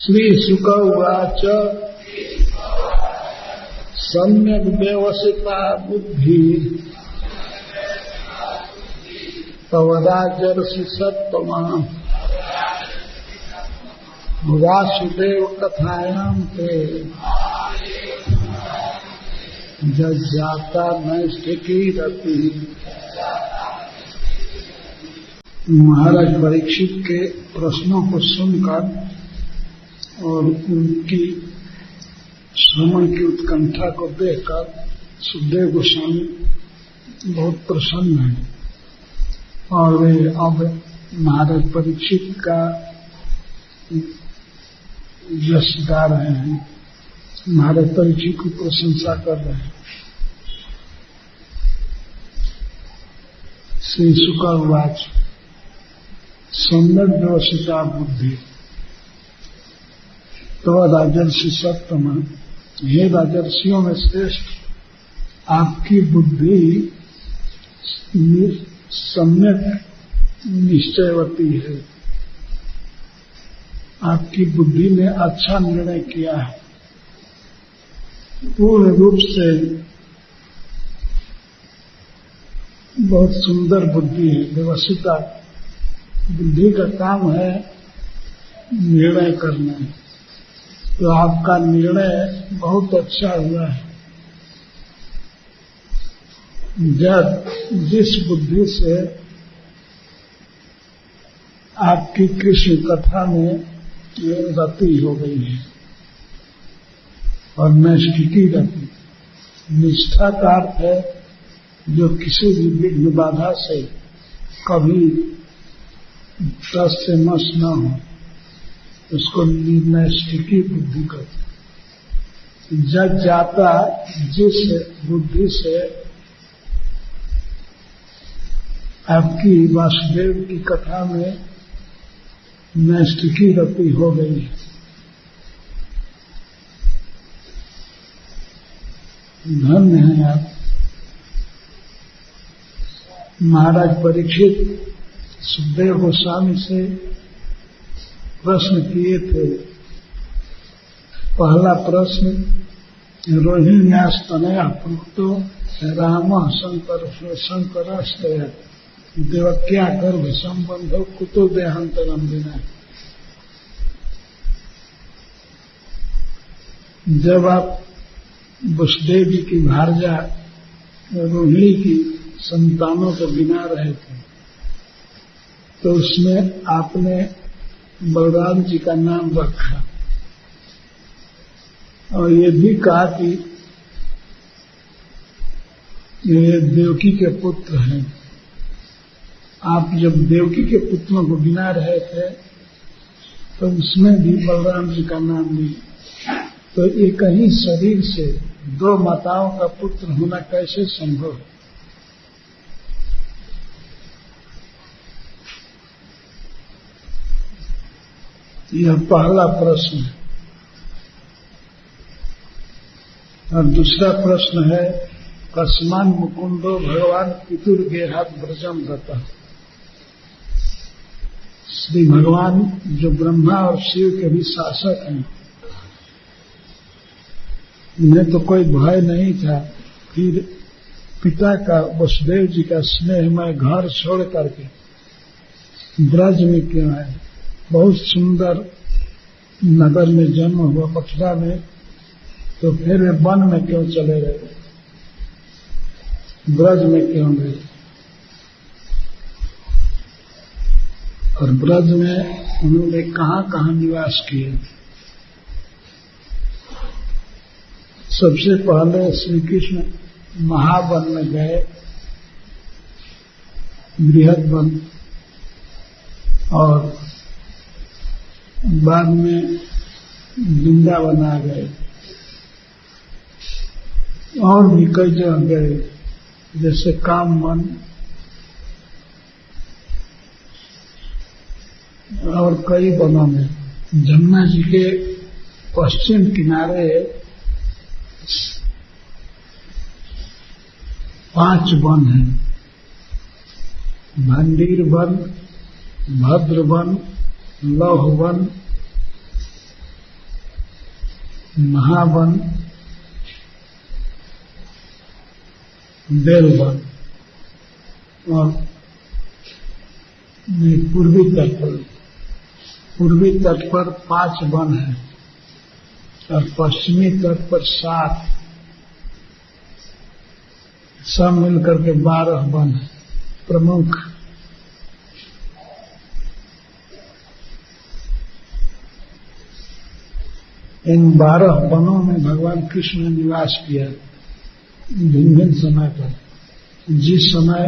श्रीशुक उवाच सम्यग् व्यवसिता बुद्धि तव राजर्षि सत्तमा वासुदेव कथायां ते जज्जाता नैष्ठिकीरति। महाराज परीक्षित के प्रश्नों को सुनकर और उनकी श्रवण की उत्कंठा को देखकर सुखदेव गोस्वामी बहुत प्रसन्न हैं और वे अब महाराज परीक्षित का यश गा रहे हैं, महाराज परीक्षित की प्रशंसा कर रहे हैं। श्री शुक उवाच सम्यग् व्यवसिता बुद्धि तव राजर्षि सत्तमा। हे राजर्षियों में श्रेष्ठ, आपकी बुद्धि सम्यक निश्चयवती है। आपकी बुद्धि ने अच्छा निर्णय किया है, पूर्ण रूप से बहुत सुंदर बुद्धि है। व्यवसिता बुद्धि का काम है निर्णय करना, तो आपका निर्णय बहुत अच्छा हुआ है। जब जिस बुद्धि से आपकी कृष्ण कथा में रति हो गई है और नैष्ठिकी रति, निष्ठा का अर्थ है जो किसी भी विघ्न बाधा से कभी टस से मस न हो, उसको नैष्ठिकी बुद्धि कहते। जग जाता जिस बुद्धि से आपकी वासुदेव की कथा में नैष्ठिकी रति हो गई है। धन्य हैं आप। महाराज परीक्षित सुखदेव गोस्वामी से प्रश्न किए थे। पहला प्रश्न रोहिण्यास्तनया प्रोक्तो रामः शंकरस्तया देवक्या गर्भ संबंधो कुतो देहांतरम विना। जब आप वसुदेव जी की भारजा रोहिणी की संतानों को गिना रहे थे तो उसमें आपने बलराम जी का नाम रखा और ये भी कहा कि ये देवकी के पुत्र हैं। आप जब देवकी के पुत्रों को गिना रहे थे तो उसमें भी बलराम जी का नाम लिया। तो एक ही शरीर से दो माताओं का पुत्र होना कैसे संभव है? यह पहला प्रश्न है। और दूसरा प्रश्न है कस्मान मुकुंदो भगवान पितुर्गेहात ब्रजम गतः। श्री भगवान जो ब्रह्मा और शिव के भी शासक हैं, उन्हें तो कोई भय नहीं था, फिर पिता का वसुदेव जी का स्नेहमय घर छोड़ करके ब्रज में क्यों आए? बहुत सुंदर नगर में जन्म हुआ मथुरा में, तो फिर वे वन में क्यों चले गए? ब्रज में क्यों गए? और ब्रज में उन्होंने कहाँ कहाँ निवास किए? सबसे पहले श्री कृष्ण महावन में गए, बृहद वन, और बाद में वृंदावन आ गए और भी कई जगह गए, जैसे कामवन और कई वनों में। जमुना जी के पश्चिम किनारे 5 वन हैं। भंडीर वन, भद्र वन, लौह वन महावन, बेलवन और पूर्वी तट पर 5 वन है और पश्चिमी तट पर 7, सब मिलकर के 12 वन है प्रमुख। इन 12 वनों में भगवान कृष्ण ने निवास किया भिन्न भिन्न समय पर। जिस समय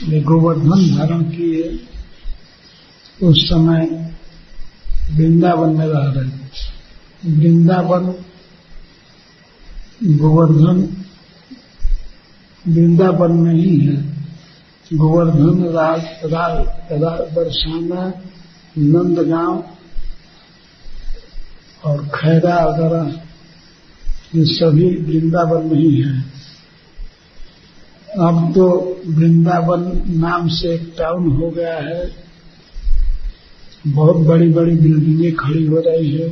वे गोवर्धन धारण किए उस समय वृंदावन में रह रहे थे। वृंदावन गोवर्धन वृंदावन में ही है। गोवर्धन, बरसाना, नंदगांव और खैरा वगैरह ये सभी वृंदावन में ही हैं। अब तो वृंदावन नाम से एक टाउन हो गया है, बहुत बड़ी बड़ी बिल्डिंगें खड़ी हो रही है,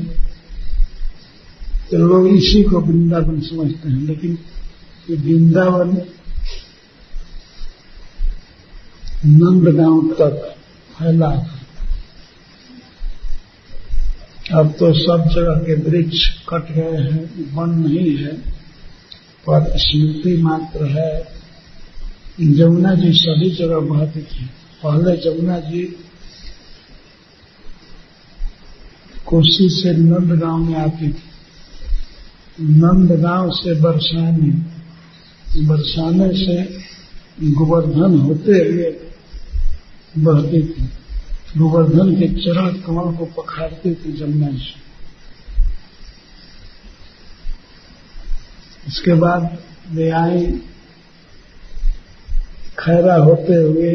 तो लोग इसी को वृंदावन समझते हैं। लेकिन ये वृंदावन नंदगांव तक फैला था। अब तो सब जगह के वृक्ष कट गए हैं, वन नहीं है, पर स्मृति मात्र है। जमुना जी सभी जगह बहती थी। पहले जमुना जी कोसी से नंदगांव में आती थी, नंदगांव से बरसाने, बरसाने से गोवर्धन होते हुए बहती थी। गोवर्धन के चरण कमल को पखारती थी जमुना जी। इसके बाद वे आई खैरा होते हुए,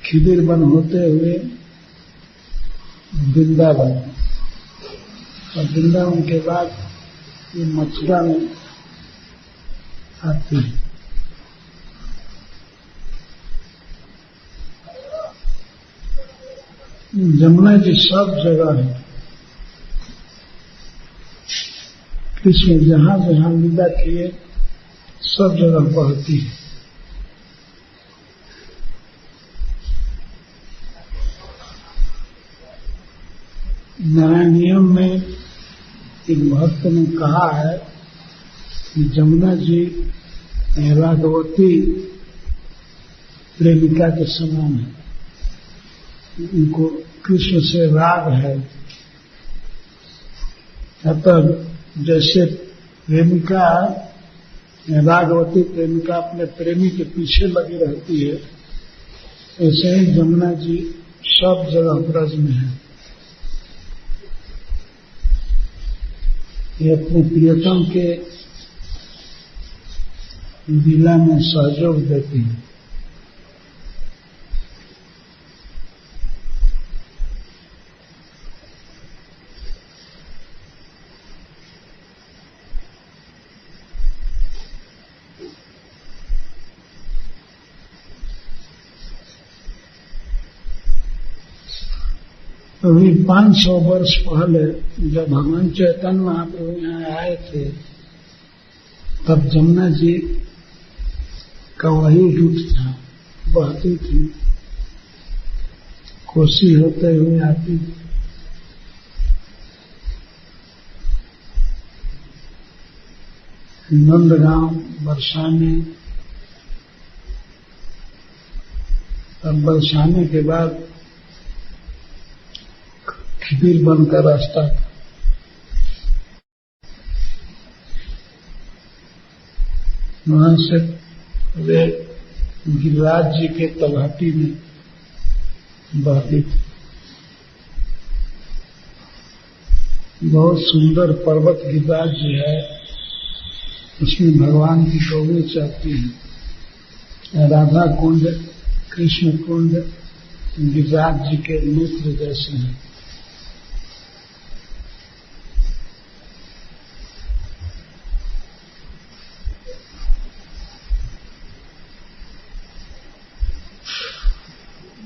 खिदिरवन होते हुए वृंदावन, और वृंदावन के बाद ये मथुरा में आती है। जमुना जी सब जगह है। कृष्ण जहां जहां लीला किए सब जगह बहती है। नारायणियम में एक भक्त ने कहा है कि जमुना जी राघवती प्रेमिका के समान है। उनको कृष्ण से राग है। अतः जैसे प्रेमिका, राघवती प्रेमिका अपने प्रेमी के पीछे लगी रहती है, ऐसे ही जमुना जी सब जगह ब्रज में है। ये अपने प्रियतम के लीला में सहयोग देती है। अभी 500 वर्ष पहले जब भगवान चैतन्य महाप्रभु यहाँ आए थे, तब जमुना जी का वही रूप था, बहती थी, कोसी होते हुए आती थी। नंदगांव, बरसाने, और बरसाने के बाद खिदिर वन का रास्ता था। वहां से वे गिरिराज जी के तलहटी में बहती थी। बहुत सुंदर पर्वत गिरिराज जी है, उसमें भगवान की गौएं चलती हैं। राधा कुंड, कृष्ण कुंड गिरिराज जी के नेत्र जैसे हैं।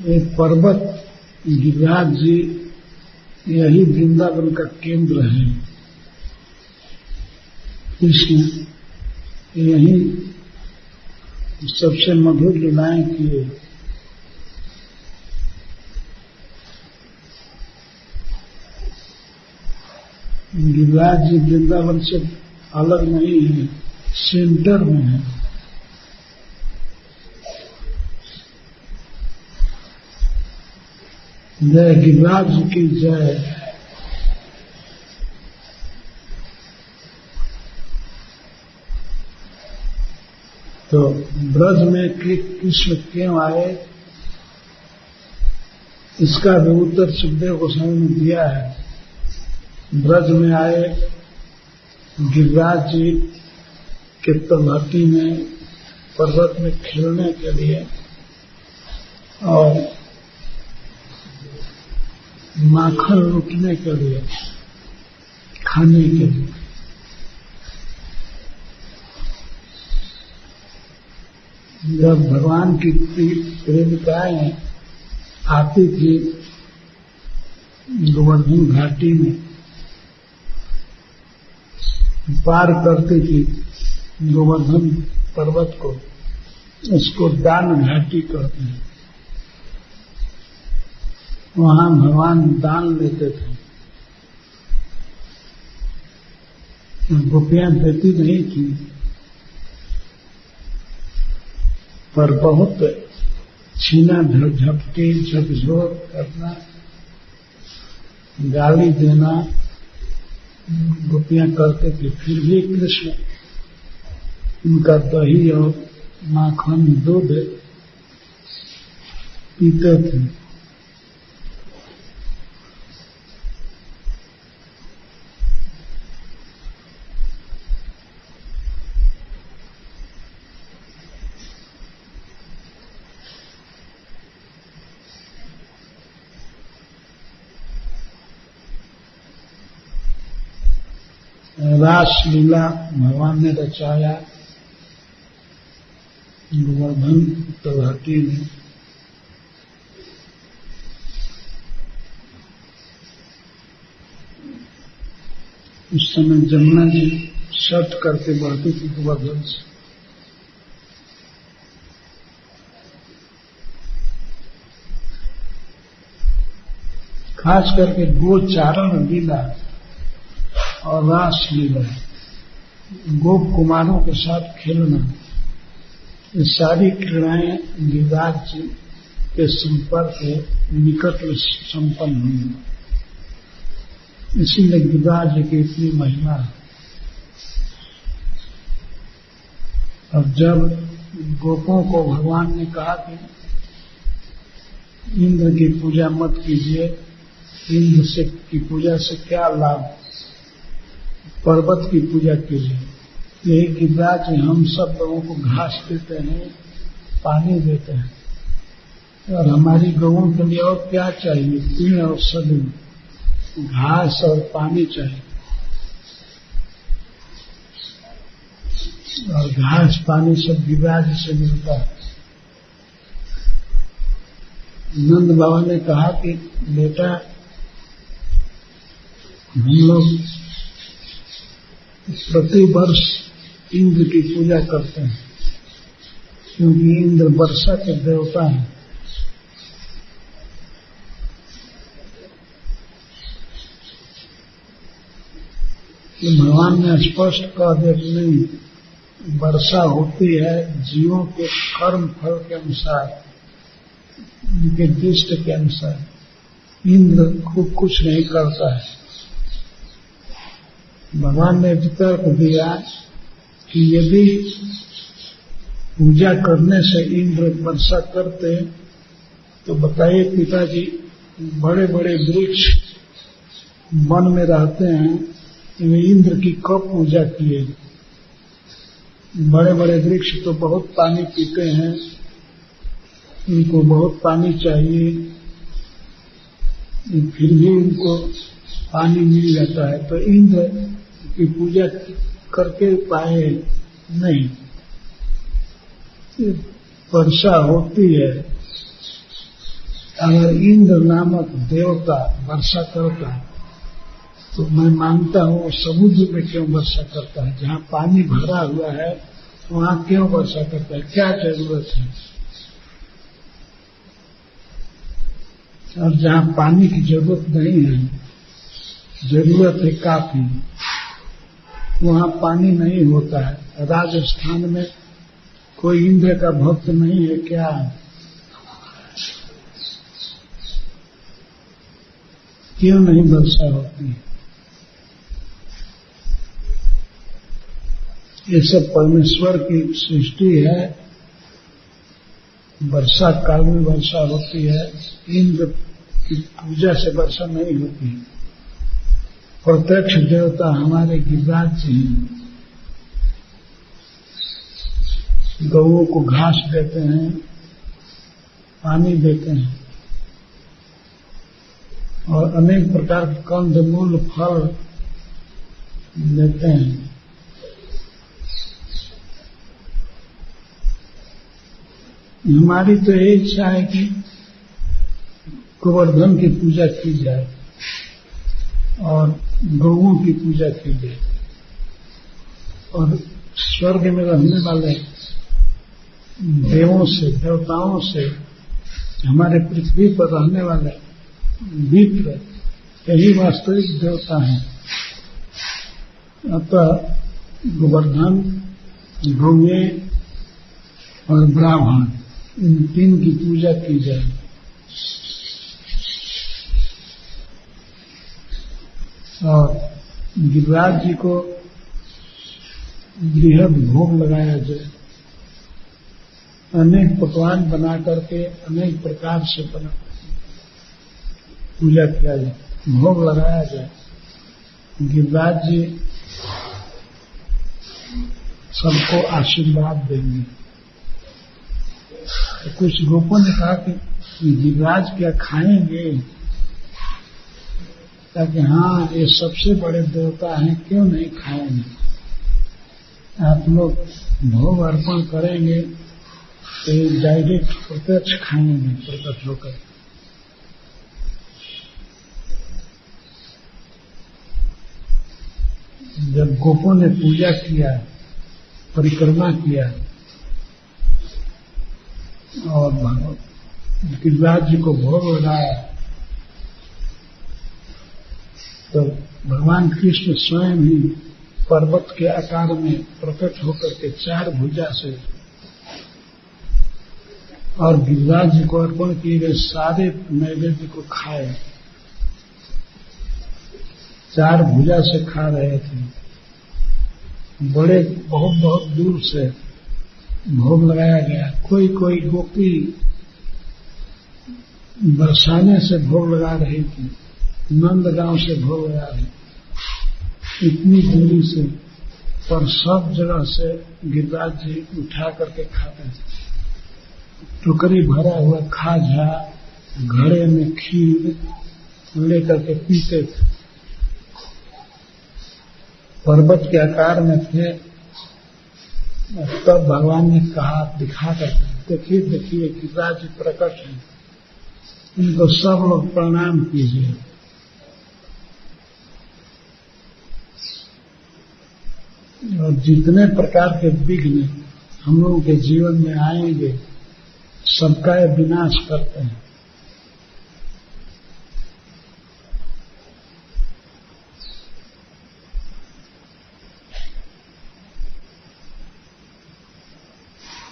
एक पर्वत गिरिराज जी यही वृंदावन का केंद्र है। कृष्ण यही सबसे मधुर लीलाएं किए। गिरिराज जी वृंदावन से अलग नहीं है, सेंटर में है। जय गिरिराज जी की जय। तो ब्रज में कृष्ण क्यों आए, इसका भी उत्तर सुखदेव गोस्वामी ने दिया है। ब्रज में आए गिरिराज जी के तलहटी में, पर्वत में खेलने के लिए और माखन लूटने के लिए, खाने के लिए। जब भगवान की प्रेमिकाएं आती थी गोवर्धन घाटी में, पार करती थी गोवर्धन पर्वत को, उसको दान घाटी कहते हैं। वहां भगवान दान लेते थे। गोपियां देती नहीं थी, पर बहुत छीना झपटी झकझोर करना, गाली देना गोपियां करते थे। फिर भी कृष्ण उनका दही और माखन दूध पीते थे। रासलीला भगवान ने रचाया गोवर्धन तलहटी में। उस समय जमुना जी शट करके बढ़ती थी गोवर्धन से। खास करके गोचारण लीला और रास लीला, गोप कुमारों के साथ खेलना, ये सारी क्रीड़ाएं गिरिराज जी के संपर्क निकट में संपन्न हुई। इसीलिए गिरिराज जी की इतनी महिमा है। अब जब गोपों को भगवान ने कहा कि इंद्र की पूजा मत कीजिए, इंद्र से की पूजा से क्या लाभ, पर्वत की पूजा कीजिए। यही गिरिराज हम सब लोगों को घास देते हैं, पानी देते हैं, और हमारी गौओं के लिए और क्या चाहिए, तीन और सदी घास और पानी चाहिए। और घास पानी सब गिरिराज से मिलता है। नंद बाबा ने कहा कि बेटा हम लोग प्रति वर्ष इंद्र की पूजा करते हैं, क्योंकि इंद्र वर्षा के देवता हैं। तो भगवान ने स्पष्ट कह दिया कि नहीं, वर्षा होती है जीवों के कर्म फल के अनुसार, उनके दृष्ट के अनुसार। इंद्र खूब कुछ नहीं करता है। भगवान ने वितर्क दिया कि यदि पूजा करने से इंद्र वर्षा करते तो बताइए पिताजी, बड़े बड़े वृक्ष वन में रहते हैं, वे इंद्र की कब पूजा किए? बड़े बड़े वृक्ष तो बहुत पानी पीते हैं, उनको बहुत पानी चाहिए, फिर भी उनको पानी मिल जाता है। तो इंद्र की पूजा करके पाए नहीं। वर्षा होती है, अगर इंद्र नामक देवता वर्षा करता है तो मैं मानता हूँ समुद्र में क्यों वर्षा करता है? जहाँ पानी भरा हुआ है वहाँ क्यों वर्षा करता है? क्या जरूरत है? और जहाँ पानी की जरूरत नहीं है, जरूरत है काफी, वहाँ पानी नहीं होता है। राजस्थान में कोई इंद्र का भक्त नहीं है क्या? क्यों नहीं वर्षा होती है? ये सब परमेश्वर की सृष्टि है। वर्षा काल में वर्षा होती है, इंद्र की पूजा से वर्षा नहीं होती है। प्रत्यक्ष देवता हमारे गिरिराज जी हैं। गौओं को घास देते हैं, पानी देते हैं और अनेक प्रकार के कंदमूल फल देते हैं। हमारी तो ये इच्छा है कि गोवर्धन की पूजा की जाए और गौओं की पूजा की जाए और स्वर्ग में रहने वाले देवों से, देवताओं से, हमारे पृथ्वी पर रहने वाले विप्र यही वास्तविक देवता हैं। अतः गोवर्धन, गौए और ब्राह्मण, इन तीन की पूजा की जाए। और गिरिराज जी को बृहद भोग लगाया जाए, अनेक पकवान बना करके अनेक प्रकार से बना पूजा किया जाए, भोग लगाया जाए। गिरिराज जी सबको आशीर्वाद देंगे। तो कुछ गोपों ने कहा कि गिरिराज क्या खाएंगे? ताकि हाँ, ये सबसे बड़े देवता हैं, क्यों नहीं खाएंगे? आप लोग भोग अर्पण करेंगे तो ये डायरेक्ट प्रत्यक्ष खाएंगे, प्रकट होकर। जब गोपों ने पूजा किया, परिक्रमा किया और गिरिराज जी को भोग लगाया, तो भगवान कृष्ण स्वयं ही पर्वत के आकार में प्रकट होकर के 4 भुजा से और गिरिराज जी को अर्पण किए गए सारे नैवेद्य को खाए। 4 भुजा से खा रहे थे। बड़े बहुत दूर से भोग लगाया गया। कोई कोई गोपी बरसाने से भोग लगा रही थी, नंदगांव से भोग लगा रही, इतनी दूरी से, पर सब जगह से गिरिराज जी उठा करके खाते थे। टोकरी भरा हुआ खाजा, घड़े में खीर लेकर के पीते थे। पर्वत के आकार में थे। तब भगवान ने कहा, दिखा करके, देखिए देखिए गिरिराज जी प्रकट हैं, इनको सब लोग प्रणाम कीजिए। और जितने प्रकार के विघ्न हम लोगों के जीवन में आएंगे, सबका ये विनाश करते हैं।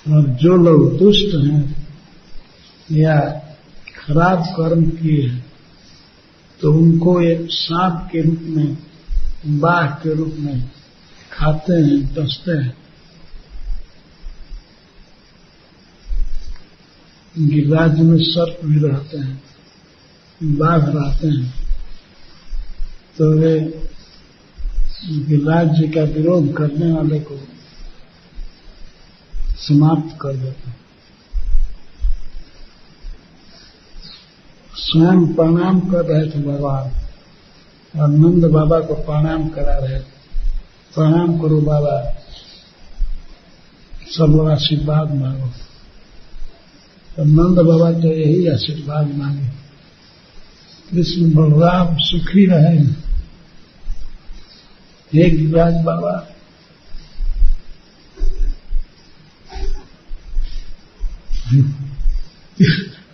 और जो लोग दुष्ट हैं या खराब कर्म किए हैं, तो उनको एक सांप के रूप में, बाघ के रूप में खाते हैं, डसते हैं। गिरिराज में सर्प भी रहते हैं, बाघ रहते हैं, तो वे गिरिराज जी का विरोध करने वाले को समाप्त कर देते हैं। स्वयं प्रणाम कर रहे थे भगवान, और नंद बाबा को प्रणाम करा रहे थे। प्रणाम करो बाबा, सब लोग आशीर्वाद मांगो। तो नंद बाबा तो यही आशीर्वाद मांगे, कृष्ण बलराम सुखी रहे, हे गिरिराज बाबा,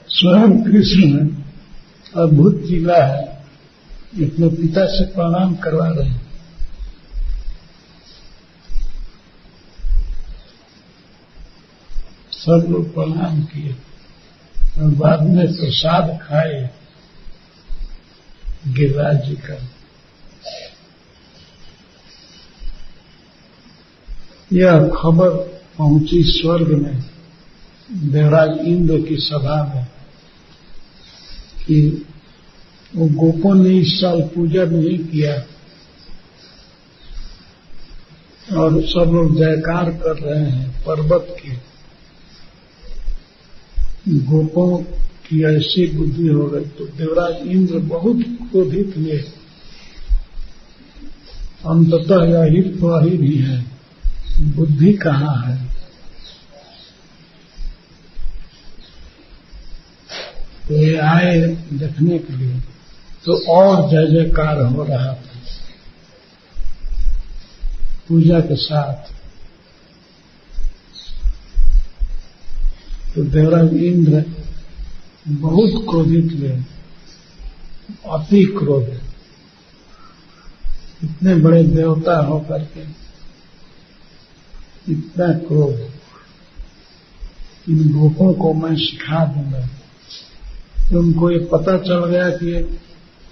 स्वयं कृष्ण है, अद्भुत जिला है, अपने पिता से प्रणाम करवा रहे हैं। सब लोग प्रणाम किए और बाद में प्रसाद खाए गिरिराज जी का। यह खबर पहुंची स्वर्ग में देवराज इंद्र की सभा में कि वो गोपों ने इस साल पूजा नहीं किया और सब लोग जयकार कर रहे हैं पर्वत की। गोपों की ऐसी बुद्धि हो गई तो देवराज इंद्र बहुत क्रोधित हुए। अंततः यह अहिर तो अहिर ही है, बुद्धि कहाँ है। तो ये आए देखने के लिए, तो और जय जयकार हो रहा था पूजा के साथ। तो देवराज इंद्र बहुत क्रोधित हुए, अति क्रोध। इतने बड़े देवता होकर के इतना क्रोध, इन गोपों को मैं सिखा दूंगा। तो उनको ये पता चल गया कि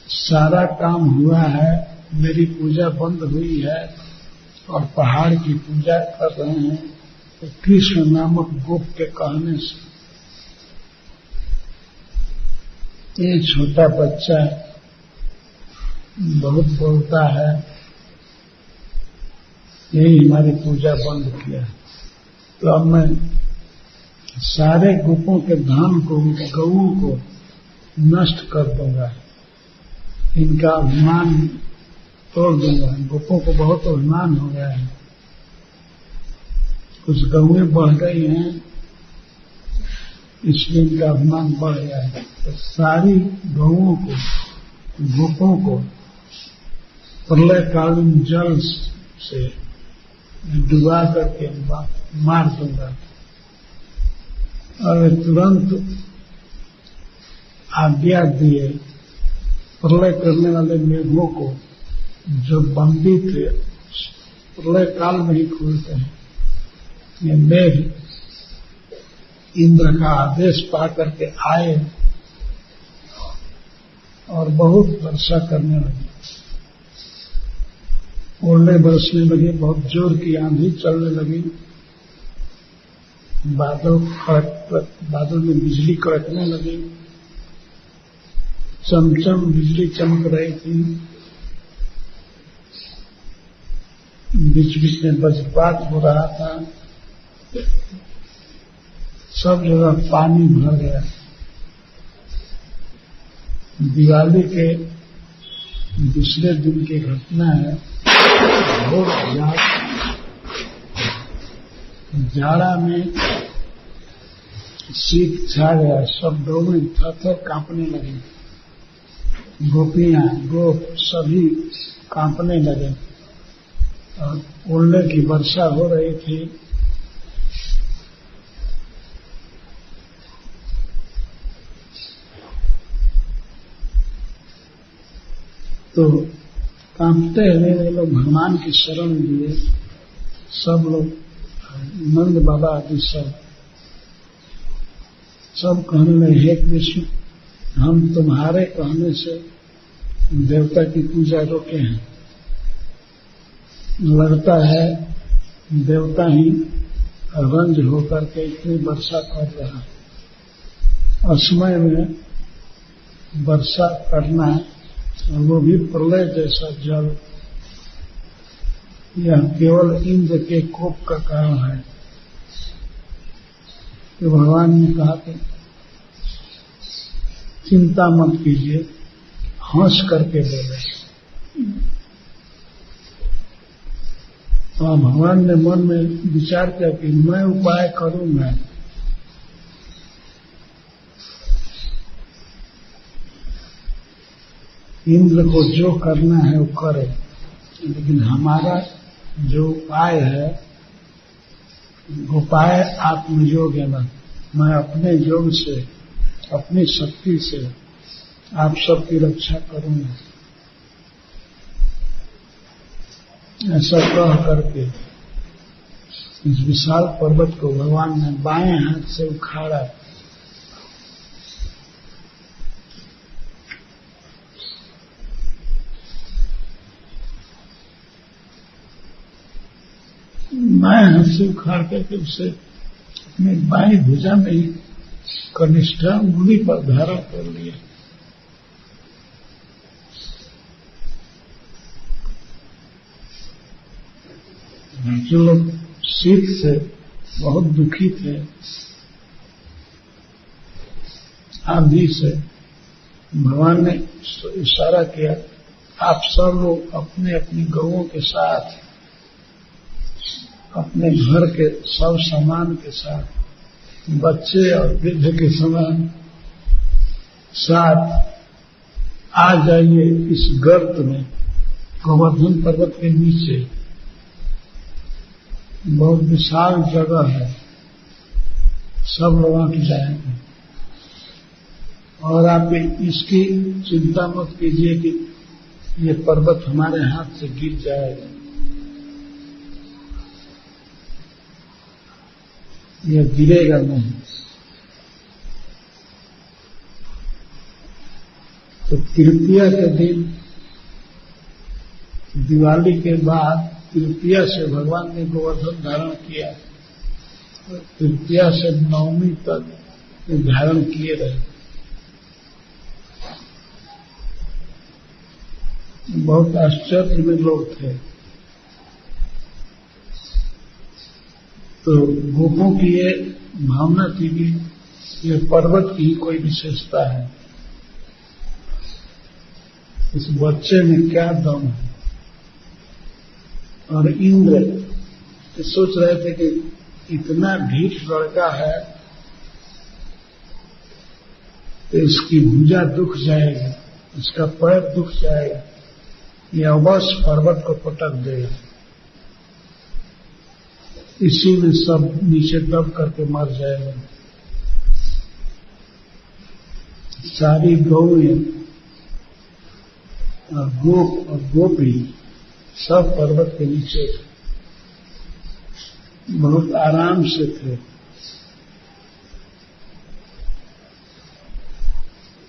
सारा काम हुआ है, मेरी पूजा बंद हुई है और पहाड़ की पूजा कर रहे हैं, तो कृष्ण नामक गोप के कहने से। ये छोटा बच्चा बहुत बोलता है, यही हमारी पूजा बंद किया। तो अब मैं सारे गोपों के धन को, गौओं को नष्ट कर दूंगा, इनका अभिमान तोड़ दूंगा। गोपों को बहुत अभिमान हो गया है, कुछ गौएं बढ़ गई हैं, इसलिए इनका अभिमान बढ़ गया है। तो सारी गौओं को, गोपों को प्रलयकालीन जल से डुबा करके मार दूंगा। और तुरंत आज्ञा दिए प्रलय करने वाले मेघों को, जो बंदी थे प्रलय काल में ही खुलते हैं। ये मेघ इंद्र का आदेश पा करके आए और बहुत वर्षा करने लगे, ओले बरसने लगे, बहुत जोर की आंधी चलने लगी, बादल में बिजली कड़कने लगी, चमचम बिजली चमक रही थी, बीच बीच में वज्रपात हो रहा था, सब जगह पानी भर गया। दिवाली के दूसरे दिन की घटना है। घोर जाड़ा में शीत छा गया, सब डोमे थर-थर कांपने लगे, गोपियां गोप सभी कांपने लगे और ओले की वर्षा हो रही थी। तो कांपते हुए वे लोग भगवान की शरण लिए, सब लोग, नंद बाबा आदि सब कहने लगे, हे कृष्ण, हम तुम्हारे कहने से देवता की पूजा रोके हैं। लगता है देवता ही रंज होकर के इतनी वर्षा कर रहा है। असमय में वर्षा करना और वो भी प्रलय जैसा जल, यह केवल इंद्र के कोप का कारण है। तो भगवान ने कहा कि चिंता मत कीजिए, हंस करके बोले। तो भगवान ने मन में विचार किया कि मैं उपाय करूंगा। इंद्र को जो करना है वो करे, लेकिन हमारा जो उपाय है, उपाय आत्मयोग है ना। मैं अपने योग से, अपनी शक्ति से आप सबकी रक्षा करूंगा, ऐसा कह करके इस विशाल पर्वत को भगवान ने बाएं हाथ से उखाड़ा। बाएं हाथ से उखाड़ करके उसे अपनी बाएं भुजा में ही कनिष्ठा उंगली पर धारण कर लिया। जो लोग शीत से बहुत दुखी थे, आंधी से, भगवान ने इशारा किया, आप सब लोग अपने अपनी गौओं के साथ, अपने घर के सब सामान के साथ, बच्चे और वृद्ध के समान साथ आ जाइए इस गर्त में। गोवर्धन पर्वत के नीचे बहुत विशाल जगह है, सब लोग वहां जाएंगे। और आप इसकी चिंता मत कीजिए कि ये पर्वत हमारे हाथ से गिर जाएगा, ये गिरेगा नहीं। तो तृतीया के दिन, दिवाली के बाद तृतीया से भगवान ने गोवर्धन धारण किया, तृतीया से नवमी तक धारण किए रहे। बहुत आश्चर्य में लोग थे। तो गोपों की ये भावना थी कि ये पर्वत की ही कोई विशेषता है, इस बच्चे में क्या दम है। और इंद्र सोच रहे थे कि इतना ढीठ लड़का है तो इसकी भुजा दुख जाएगी, इसका पैर दुख जाएगा, ये अवश्य पर्वत को पटक देगा। इसी में सब नीचे दब करके मर जाएगा। सारी गौएं और गोप और गोपी सब पर्वत के नीचे बहुत आराम से थे।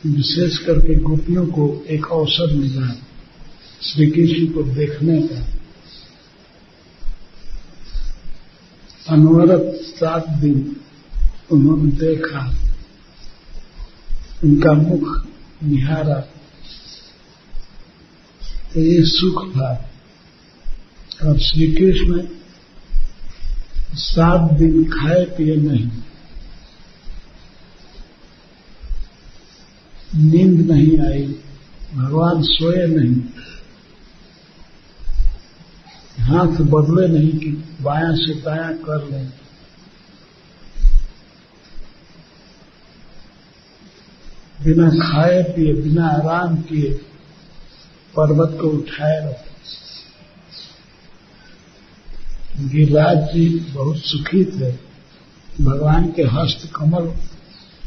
विशेष करके गोपियों को एक अवसर मिला श्री कृष्ण को देखने का। अनवरत 7 दिन उन्होंने देखा, उनका मुख निहारा, तो ये सुख था। और श्री कृष्ण 7 दिन खाए पिए नहीं, नींद नहीं आई, भगवान सोए नहीं, हाथ बदले नहीं कि बायां से दायां कर लें। बिना खाए पिए, बिना आराम किए पर्वत को उठाए रखे। गिरिराज जी बहुत सुखी थे, भगवान के हस्त कमल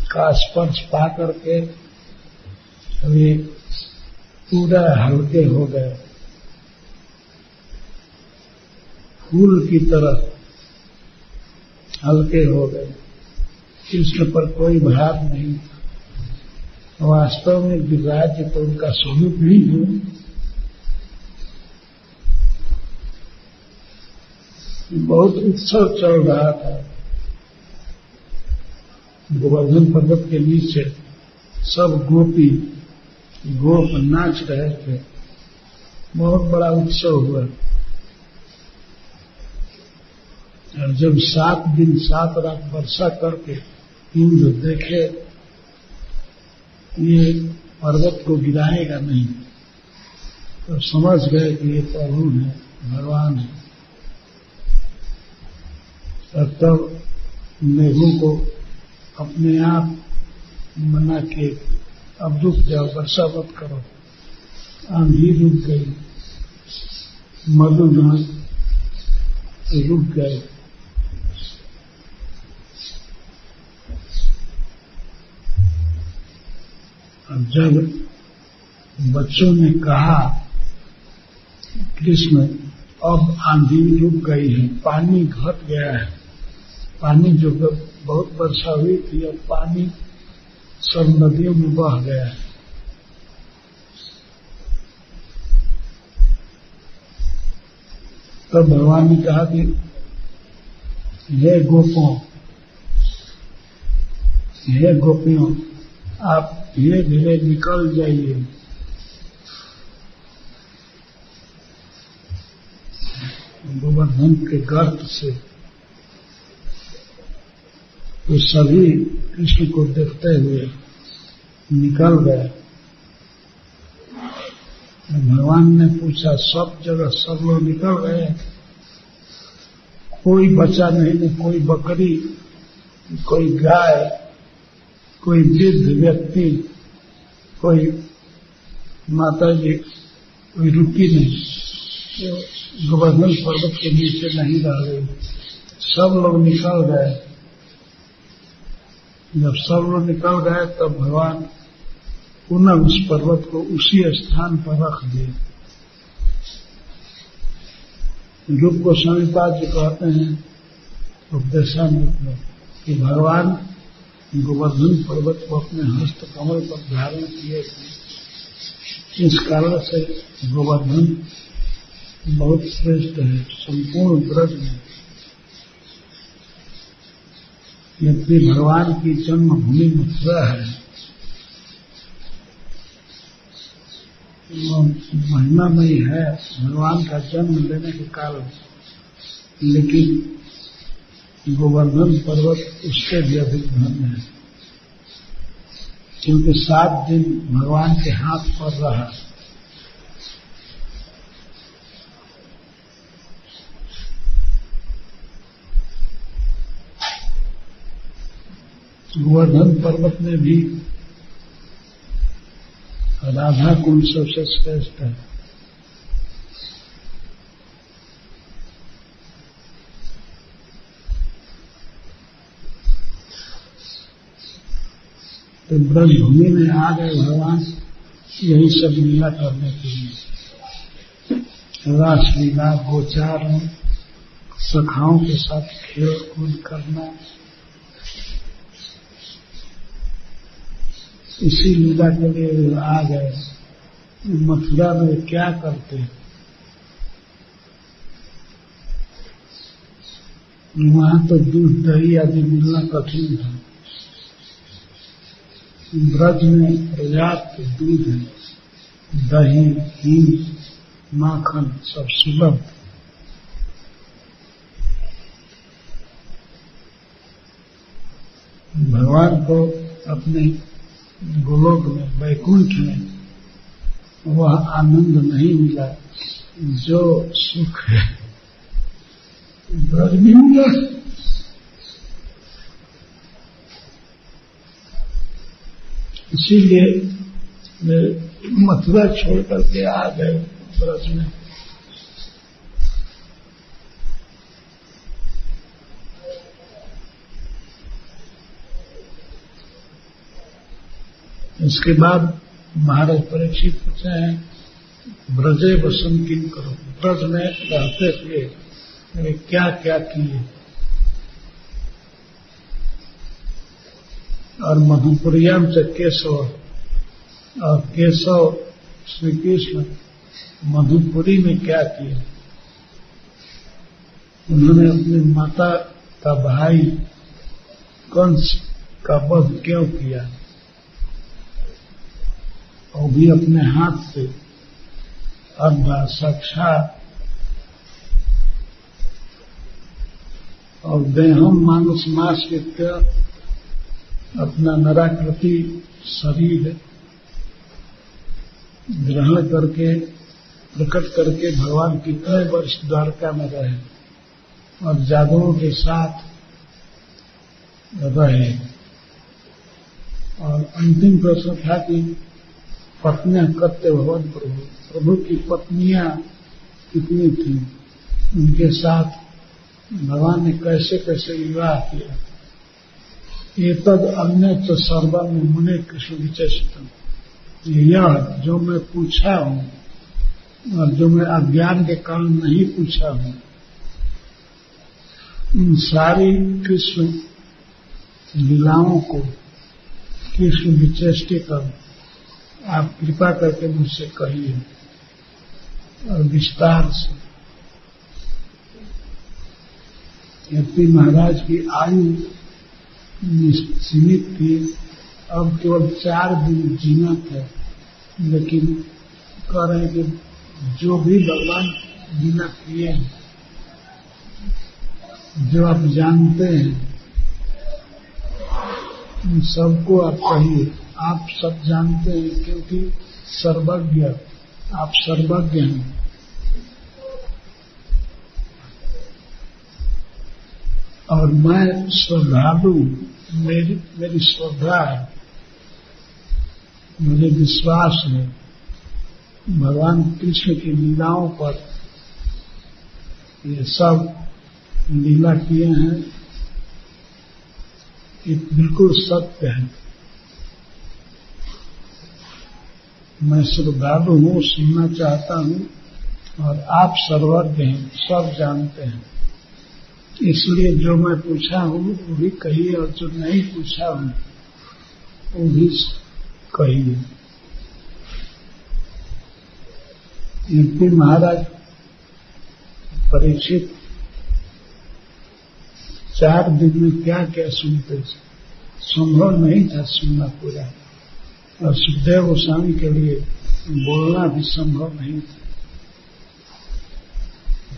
का स्पर्श पा करके वे पूरा हल्के हो गए, फूल की तरह हल्के हो गए। कृष्ण पर कोई भार नहीं। वास्तव में गिरिराज जी तो उनका स्वरूप नहीं है। बहुत उत्सव चल रहा था गोवर्धन पर्वत के नीचे। सब गोपी गोप नाच रहे थे, बहुत बड़ा उत्सव हुआ। और जब 7 दिन 7 रात वर्षा करके इंद्र देखे ये पर्वत को गिराएगा नहीं, तो समझ गए कि ये प्रभु है, भगवान है। और तब मेघों को अपने आप मना के अब रुक जाओ, वर्षा मत करो। आंधी रुक गई, मधुनाथ रुक गए। और जब बच्चों ने कहा कृष्ण अब आंधी रुक गई है, पानी घट गया है, पानी जो बहुत वर्षा हुई थी और पानी सब नदियों में बह गया है, तब भगवान ने कहा कि हे गोपों, हे गोपियों, आप धीरे धीरे निकल जाइए। गोवर्धन के गर्त से तो सभी कृष्ण को देखते हुए निकल गए। भगवान ने पूछा, सब जगह सब लोग निकल गए, कोई बचा नहीं, कोई बकरी, कोई गाय, कोई वृद्ध व्यक्ति, कोई माता जी, कोई रुकी नहीं, तो गोवर्धन पर्वत के नीचे नहीं रह गई, सब लोग निकल गए। जब सब लोग निकल गए तब भगवान पुनः उस पर्वत को उसी स्थान पर रख दिए। रूप गोस्वामी पाद जी कहते हैं उपदेशामृत में कि भगवान गोवर्धन पर्वत को अपने हस्त कमल पर धारण किए थे। इस कारण से गोवर्धन बहुत श्रेष्ठ है संपूर्ण ब्रज में। यद्यपि भगवान की जन्मभूमि मथुरा है, महिमामयी है भगवान का जन्म लेने के कारण, लेकिन गोवर्धन पर्वत उससे भी अधिक धन्य है, क्योंकि 7 दिन भगवान के हाथ पर रहा। गोवर्धन पर्वत में भी राधा कुंड सबसे श्रेष्ठ है। तो ब्रजभूमि में आ गए भगवान यही सब लीला करने के लिए, रासलीला, गोचारण, सखाओं के साथ खेल कूद करना, इसी लीला के लिए आ गए। मथुरा में क्या करते, वहां तो दूध दही आदि मिलना कठिन था। ब्रज में पर्याप्त दूध है, दही, घी, माखन सब सुलभ। भगवान को अपने गोलोक में, वैकुंठ में वह आनंद नहीं मिला जो सुख है ब्रज में मिला। इसीलिए मथुरा छोड़ करके आ गए ब्रज में। इसके बाद महाराज परीक्षित पूछे हैं, ब्रजे वसन किम करो, ब्रज में रहते हुए क्या क्या किए। और मधुपुरियाम से केशव, और केशव श्री कृष्ण मधुपुरी में क्या किए। उन्होंने अपनी माता का भाई कंस का वध क्यों किया, और भी अपने हाथ से अर्धा साक्षात। और देहम मानुष मास के अपना नराकृति शरीर ग्रहण करके प्रकट करके भगवान कितने वर्ष द्वारका में रहे और जादुओं के साथ रहे। और अंतिम प्रश्न था कि पत्नियां करते भगवान प्रभु, प्रभु की पत्नियां कितनी थी, उनके साथ भगवान ने कैसे कैसे विवाह किया। ये तद अन्य तो सर्वम मुने कृष्ण विचेषितम, यह जो मैं पूछा हूं और जो मैं अज्ञान के कारण नहीं पूछा हूं, इन सारी कृष्ण लीलाओं को कृष्ण विचेष्टि कर आप कृपा करके मुझसे कहिए और विस्तार से। यद्यपि महाराज की आयु सीमित थी, अब केवल 4 दिन जीना था, लेकिन कह रहे हैं कि जो भी भगवान लीला किए हैं, जो आप जानते हैं, उन सबको आप कहिए। आप सब जानते हैं क्योंकि सर्वज्ञ, आप सर्वज्ञ हैं। और मैं श्रद्धालु, मेरी श्रद्धा है, मुझे विश्वास है भगवान कृष्ण की लीलाओं पर। ये सब लीला किए हैं, ये बिल्कुल सत्य है। मैं श्रद्धालु हूँ, सुनना चाहता हूँ, और आप सर्वज्ञ हैं, सब जानते हैं। इसलिए जो मैं पूछा हूँ वो भी कहिए, और जो नहीं पूछा हूँ वो भी कहिए। यद्यपि महाराज परीक्षित 4 दिन में क्या क्या सुनते थे, संभव नहीं था सुनना पूरा, और सुखदेव गोस्वामी के लिए बोलना भी संभव नहीं था।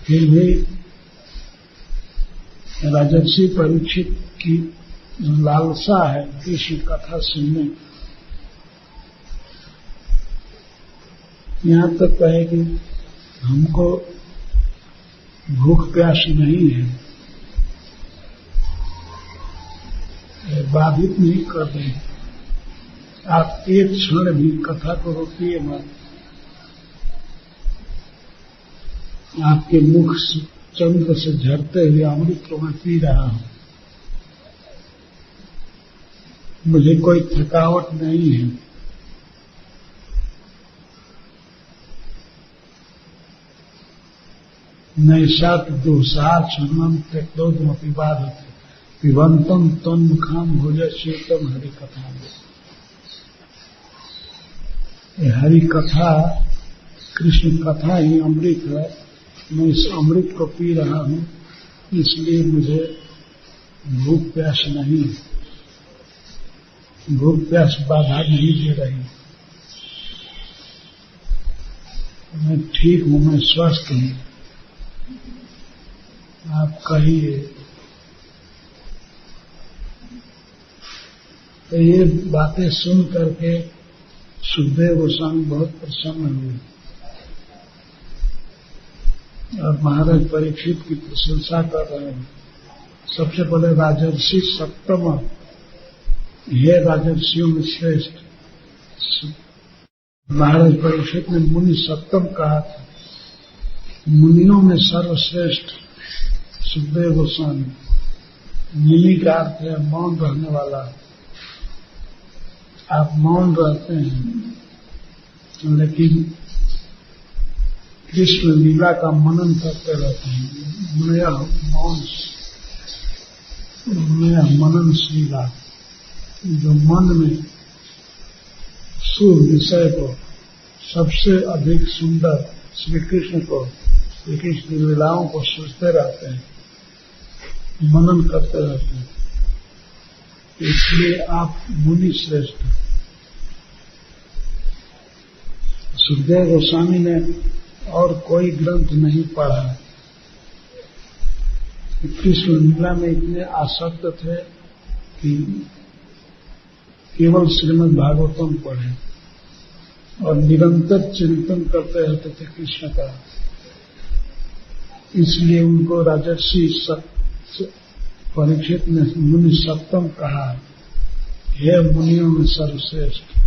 फिर भी राजर्षि परीक्षित की लालसा है कृष्ण कथा सुनने। यहाँ तक कहे कि हमको भूख प्यास नहीं है, बाधित नहीं कर रहे। आप एक क्षण भी कथा को रोकिए मत। आपके मुख चंद्र से झरते हुए अमृत को मैं पी रहा हूं। मुझे कोई थकावट नहीं है। नैषात् दुःसार क्षणम त्यक्तोदमपि बाधते पिबंतम तन्मुखाम भोजस्येतम हरि कथा। ये हरि कथा, कृष्ण कथा ही अमृत है। मैं इस अमृत को पी रहा हूं, इसलिए मुझे भूख प्यास नहीं, भूख प्यास बाधा नहीं दे रही। मैं ठीक हूं, मैं स्वस्थ हूं। आप कहिए। तो ये बातें सुन करके सुखदेव गोस्वामी बहुत प्रसन्न हुए और महाराज परीक्षित की प्रशंसा कर रहे हैं। सबसे पहले राजर्षि सप्तम, हे राजर्षियों में श्रेष्ठ। महाराज परीक्षित ने मुनि सप्तम कहा था। मुनियों में सर्वश्रेष्ठ सुखदेव गोस्वामी। मुनि का अर्थ है मौन रहने वाला। आप मौन रहते हैं, लेकिन कृष्ण लीला का मनन करते रहते हैं। मुनयः मननशीला, जो मन में शुभ विषय को, सबसे अधिक सुंदर श्री कृष्ण को, श्री कृष्ण की लीलाओं को सोचते रहते हैं, मनन करते रहते हैं। इसलिए आप मुनि श्रेष्ठ। सुखदेव गोस्वामी ने और कोई ग्रंथ नहीं पढ़ा। कृष्ण लीला में इतने आसक्त थे कि केवल श्रीमद् भागवतम पढ़े और निरंतर चिंतन करते रहते थे कृष्ण का। इसलिए उनको राजर्षि परीक्षित ने मुनि सप्तम कहा, हे मुनियों में सर्वश्रेष्ठ।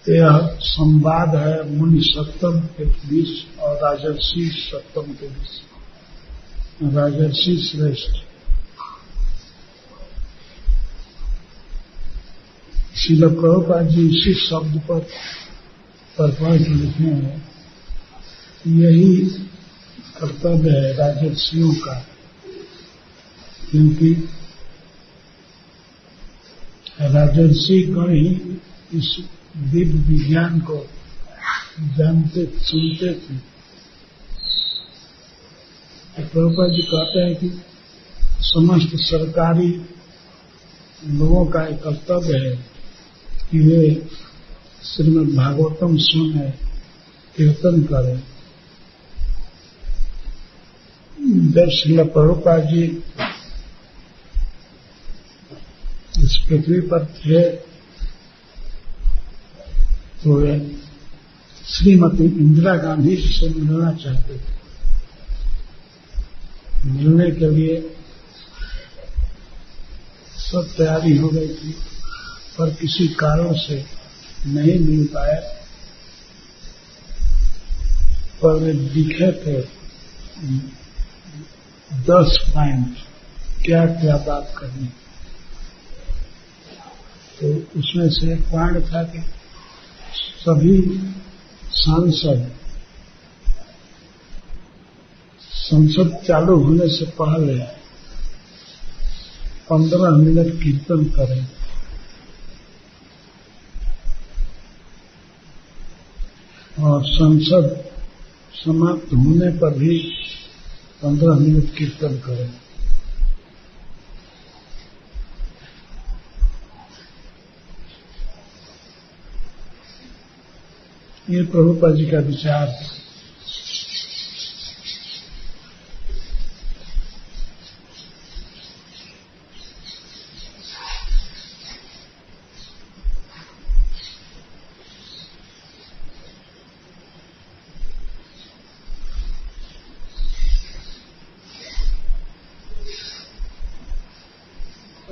यह संवाद है मुनि सत्तम के बीच और राजर्षि सत्तम के बीच। राजर्षि श्रेष्ठ श्रील प्रभुपाद जी इसी शब्द पर पॉइंट लिखे हैं। यही कर्तव्य है राजर्षियों का, क्योंकि राजर्षि गण ही इस दिव्य विज्ञान को जानते सुनते थे। प्रभुपाद जी कहते हैं कि समस्त सरकारी लोगों का एक कर्तव्य है कि वे श्रीमद् भागवतम सुने, कीर्तन करें। जब श्रील प्रभुपाद जी इस पृथ्वी पर थे तो वे श्रीमती इंदिरा गांधी से मिलना चाहते थे। मिलने के लिए सब तैयारी हो गई थी, पर किसी कारण से नहीं मिल पाए। पर वे दिखे थे 10 पॉइंट क्या क्या बात करनी। तो उसमें से एक पॉइंट था कि सभी सांसद संसद चालू होने से पहले 15 मिनट कीर्तन करें। और संसद समाप्त होने पर भी 15 मिनट कीर्तन करें। ये प्रभुपाद जी का विचार है।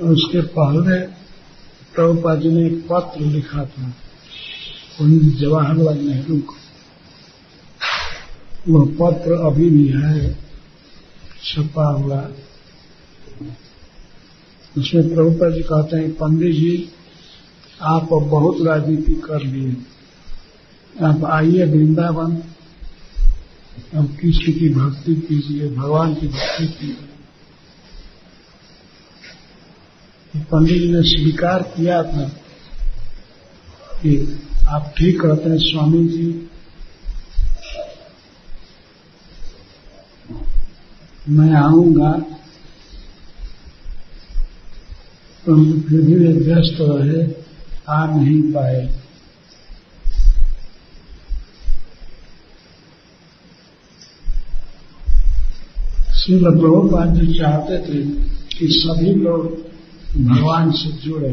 उसके पहले प्रभुपाद जी ने एक पत्र लिखा था पंडित जवाहरलाल नेहरू को। वह पत्र अभी भी है छपा हुआ। उसमें प्रभुपाद जी कहते हैं, पंडित जी आप अब बहुत राजनीति कर लिए, आप आइए वृंदावन, अब कृष्ण की भक्ति कीजिए, भगवान की भक्ति कीजिए। पंडित जी ने स्वीकार किया था कि आप ठीक कहते हैं स्वामी जी, मैं आऊंगा, तो फिर भी वे व्यस्त रहे, आ नहीं पाए। श्रील प्रभुपाद जी चाहते थे कि सभी लोग भगवान से जुड़े,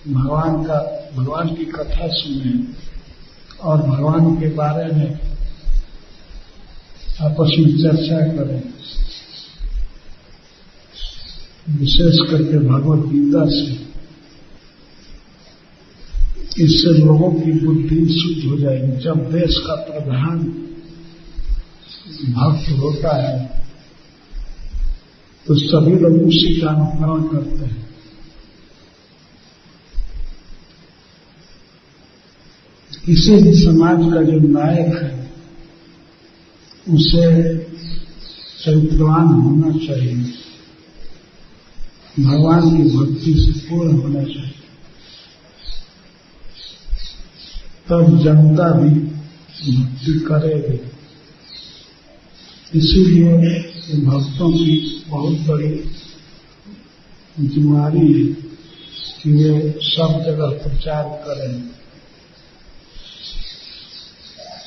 भगवान की कथा सुने और भगवान के बारे में आपस में चर्चा करें। विशेष करके भगवत गीता से, इससे लोगों की बुद्धि शुद्ध हो जाएगी। जब देश का प्रधान भक्त होता है तो सभी लोग उसी का अनुकरण करते हैं। किसी भी समाज का जो नायक है उसे चरित्रवान होना चाहिए, भगवान की भक्ति से पूर्ण होना चाहिए, तब जनता भी भक्ति करेगी। इसीलिए भक्तों की बहुत बड़ी जिम्मेदारी है कि वे सब जगह प्रचार करें,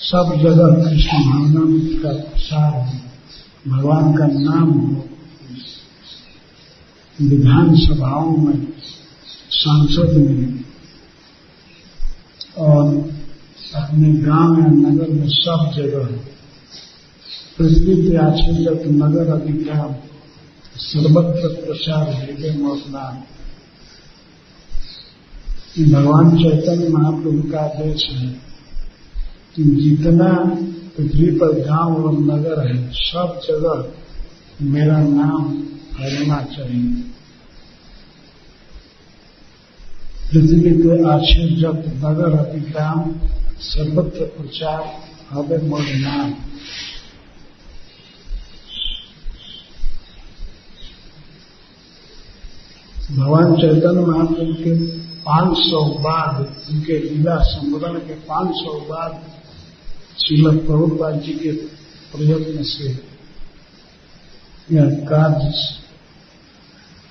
सब जगह कृष्ण भावनामृत का प्रसार हो, भगवान का नाम हो, विधान सभाओं में, सांसद में और अपने गांव या नगर में सब जगह पृथ्वी के आश्चर्य नगर अधिकार सर्वत्र प्रचार हृदय मौसना। भगवान चैतन्य महाप्रभु का आदेश है कि जितना पृथ्वी पर गांव और नगर है सब जगह मेरा नाम फैलना चाहिए। पृथ्वी के आश्चर्य जब नगर अभिग्राम सर्वत्र प्रचार हवे मोर नाम। भगवान चैतन्य महाप्रभु के 500 बाद, उनके लीला संवर्धन के 500 बाद श्रील प्रभुपाद जी के प्रयत्न से यह कार्य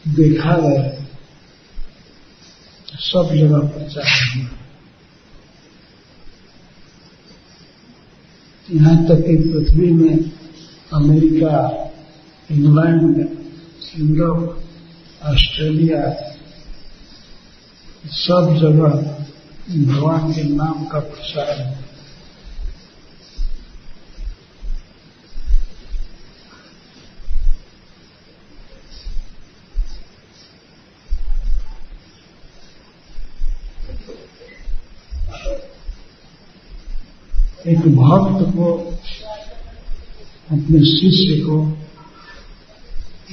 देखा गया, सब जगह प्रचार हुआ। यहाँ तक कि पृथ्वी में अमेरिका, इंग्लैंड, यूरोप, ऑस्ट्रेलिया, सब जगह भगवान के नाम का प्रचार है। एक भक्त को, अपने शिष्य को,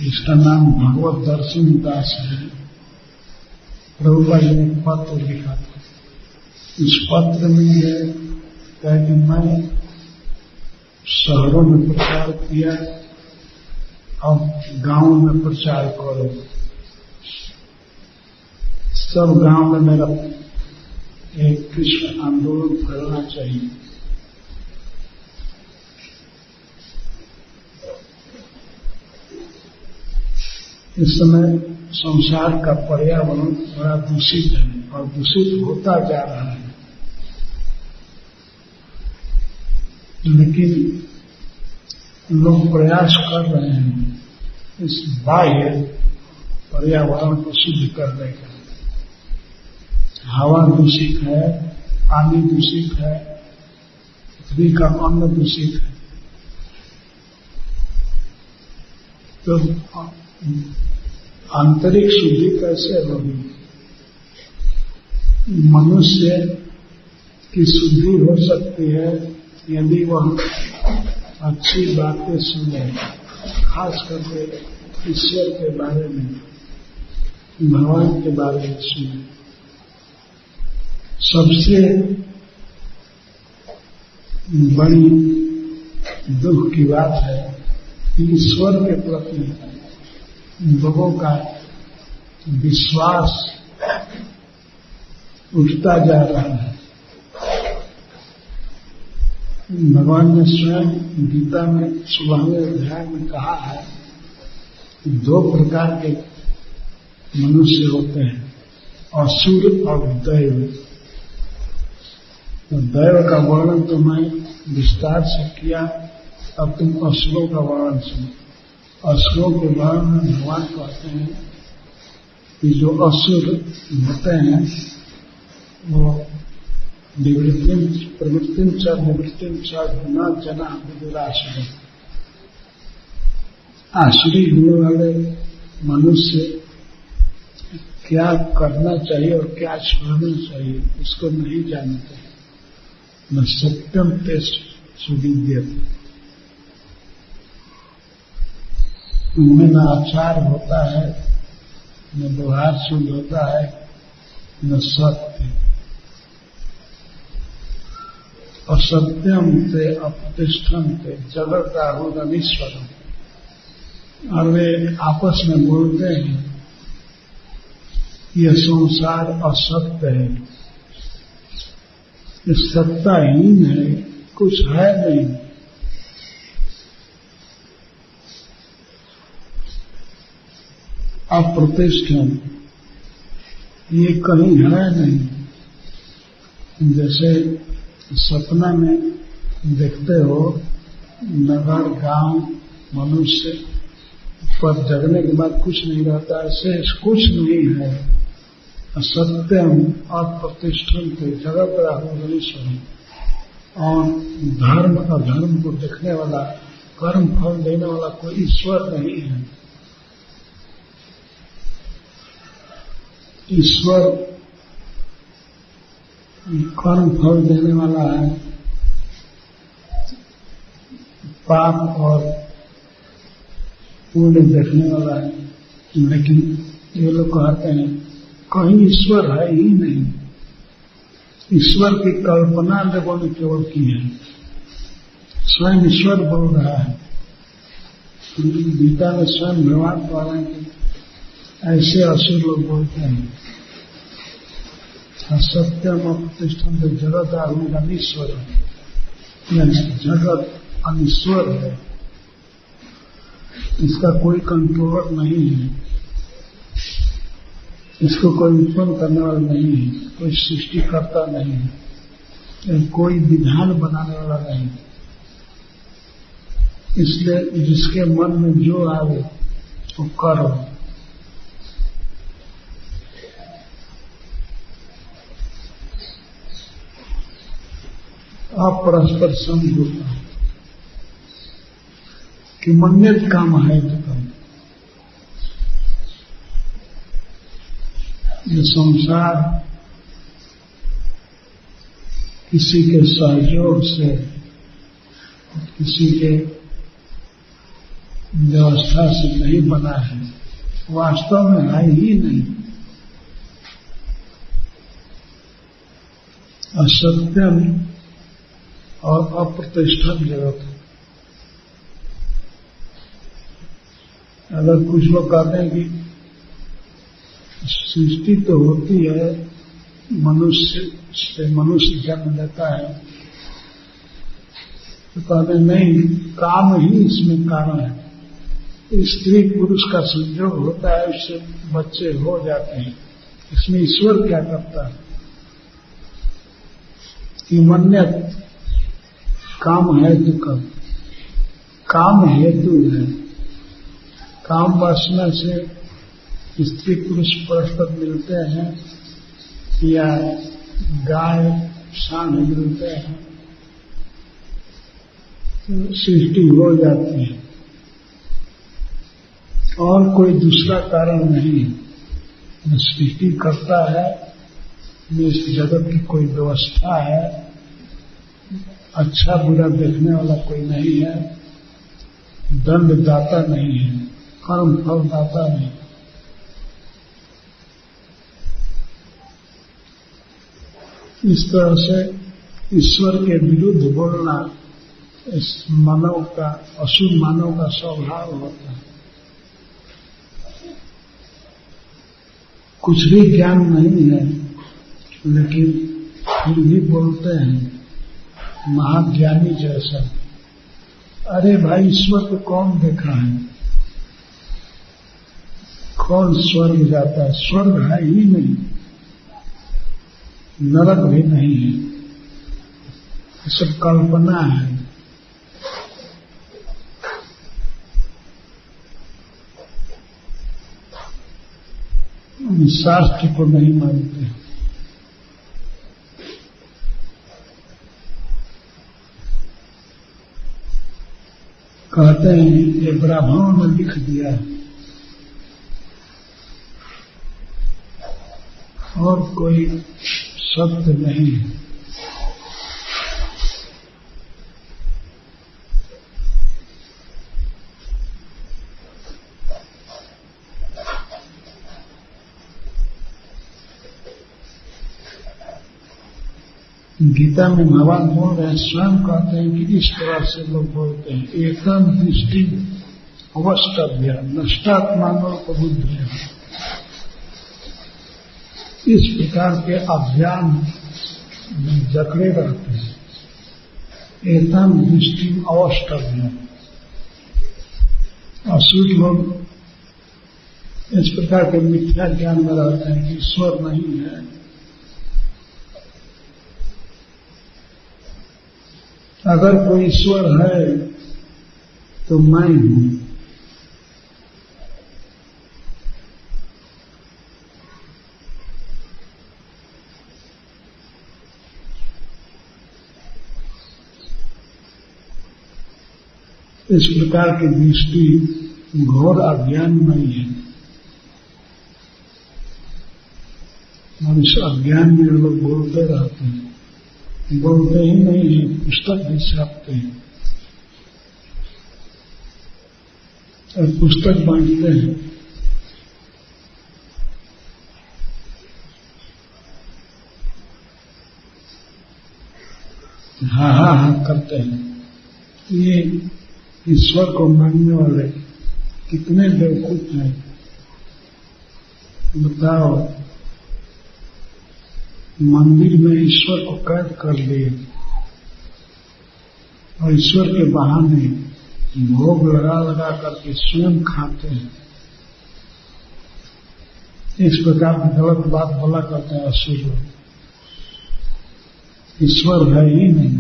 इसका नाम भगवत दर्शन दास है, प्रभुपाद जी ने पत्र लिखा था। इस पत्र में यह कहा कि मैं शहरों में प्रचार किया और गांवों में प्रचार करो। सब गांव में मेरा एक कृष्ण आंदोलन फैलना चाहिए। इस समय संसार का पर्यावरण बड़ा दूषित है और दूषित होता जा रहा है, लेकिन लोग प्रयास कर रहे हैं इस बाह्य पर्यावरण को शुद्ध करने का। हवा दूषित है, पानी दूषित है, पृथ्वी का अन्न दूषित है। तो आंतरिक शुद्धि कैसे होगी? मनुष्य की शुद्धि हो सकती है यदि वह अच्छी बातें सुने, खास करके ईश्वर के बारे में, भगवान के बारे में सुने। सबसे बड़ी दुख की बात है कि ईश्वर के प्रति लोगों का विश्वास उठता जा रहा है। भगवान ने स्वयं गीता में 16वें अध्याय में कहा है कि 2 प्रकार के मनुष्य होते हैं, असुर और दैव। तो दैव का वर्णन तो मैं विस्तार से किया, अब तुम असुरों का वर्णन सुनो। असुरों के वर्णन में भगवान कहते हैं कि जो असुर होते हैं वो प्रवृत्तिं च न जना विदुरासुर। आसुरी गुण वाले मनुष्य क्या करना चाहिए और क्या छोड़ना चाहिए उसको नहीं जानते। न सत्यम ते सुविद्यते, उनमें न आचार होता है, न व्यवहार शुद्ध होता है, न सत्य। असत्यम ते अप्रतिष्ठम ते जगत राहुरनीश्वरम। और वे आपस में बोलते हैं यह संसार असत्य है, ये सत्ताहीन है, कुछ है नहीं। अप्रतिष्ठम, ये कहीं है नहीं। जैसे सपना में देखते हो नगर, गांव, मनुष्य पर जगने के बाद कुछ नहीं रहता, ऐसे कुछ नहीं है। असत्यम अप्रतिष्ठम के जगत राहुरनीश्वरम। और धर्म अधर्म को देखने वाला, कर्म फल देने वाला कोई ईश्वर नहीं है। ईश्वर कर्म फल देने वाला है, पाप और पुण्य देखने वाला है। लेकिन ये लोग कहते हैं कहीं ईश्वर है ही नहीं। ईश्वर की कल्पना लोगों ने केवल की है, स्वयं ईश्वर बोल रहा है। गीता में स्वयं भगवान कह रहे हैं कि ऐसे असुर लोग बोलते हैं सत्यम अप्रतिष्ठम तो जगत आत्मा अनिश्वर है, जगत अनिश्वर है, इसका कोई कंट्रोलर नहीं है, इसको कोई उत्पन्न करने वाला नहीं है, कोई सृष्टिकर्ता नहीं है, कोई विधान बनाने वाला नहीं। इसलिए जिसके मन में जो आवे वो करो। अपरस्पर समझौता कि मन्यत काम है तो कम। ये संसार किसी के सहयोग से, किसी के व्यवस्था से नहीं बना है, वास्तव में है ही नहीं। असत्यम और अप्रतिष्ठित जगत। अगर कुछ लोग कहते हैं कि सृष्टि तो होती है, मनुष्य से मनुष्य जन्म लेता है, तो कहते हैं नहीं, काम ही इसमें कारण है। स्त्री पुरुष का संयोग होता है, उससे बच्चे हो जाते हैं, इसमें ईश्वर क्या करता है? कि मन्यत काम है तो कब, काम हेतु है। काम वासना से स्त्री पुरुष परस्पर मिलते हैं या गाय सांड मिलते हैं तो सृष्टि हो जाती है, और कोई दूसरा कारण नहीं। न सृष्टि करता है, न इस जगत की कोई व्यवस्था है, अच्छा बुरा देखने वाला कोई नहीं है, दंड दाता नहीं है, कर्म फल दाता नहीं। इस तरह से ईश्वर के विरुद्ध बोलना इस मानव का, असुर मानव का स्वभाव होता है। कुछ भी ज्ञान नहीं है, लेकिन फिर भी बोलते हैं महाज्ञानी जैसा। अरे भाई, ईश्वर को कौन देखा है? कौन स्वर्ग जाता है? स्वर्ग है ही नहीं, नरक भी नहीं है, ये सब कल्पना है। शास्त्र को नहीं मानते। कहते हैं ये ब्राह्मणों ने लिख दिया है और कोई सत्य नहीं है। गीता में भगवान बोल रहे हैं, स्वयं कहते हैं कि इस तरह से लोग बोलते हैं, एकम दृष्टि अवष्टभ्य नष्टात्मानों को बुद्ध है। इस प्रकार के अभियान में जकड़े रहते हैं। एकम दृष्टि अवष्टभ्य, असुर लोग इस प्रकार के मिथ्या ज्ञान में रहते हैं कि ईश्वर नहीं है। अगर कोई ईश्वर है तो मैं हूं। इस प्रकार की दृष्टि घोर अज्ञान नहीं है। और इस अज्ञान में लोग बोलते रहते हैं, बोलते ही नहीं है, पुस्तक भी छापते हैं और पुस्तक बांटते हैं। हा हा हा करते हैं। ये ईश्वर को मानने वाले कितने बेवकूफ हैं बताओ। मंदिर में ईश्वर को कैद कर लिए और ईश्वर के बहाने भोग लगा लगा करके स्वयं खाते हैं। इस प्रकार की गलत बात बोला करते हैं असुर लोग। ईश्वर है ही नहीं,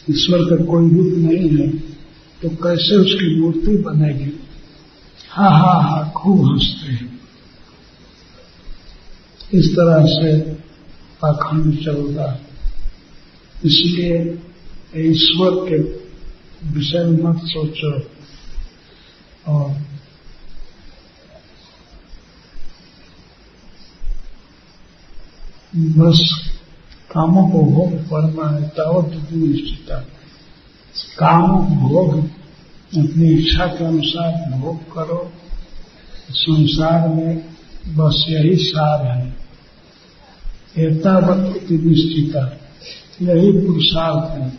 ईश्वर का कोई रूप नहीं है तो कैसे उसकी मूर्ति बनेगी। हा हा हा खूब हंसते हैं। इस तरह से पाखंड चलता है। इसलिए ईश्वर के विषय में मत सोचो और बस कामों को भोग पड़ना है। तावत निश्चिता काम भोग अपनी इच्छा के अनुसार भोग करो। संसार में बस यही सार है। एतावत निश्चिता यही पुरुषार्थ है।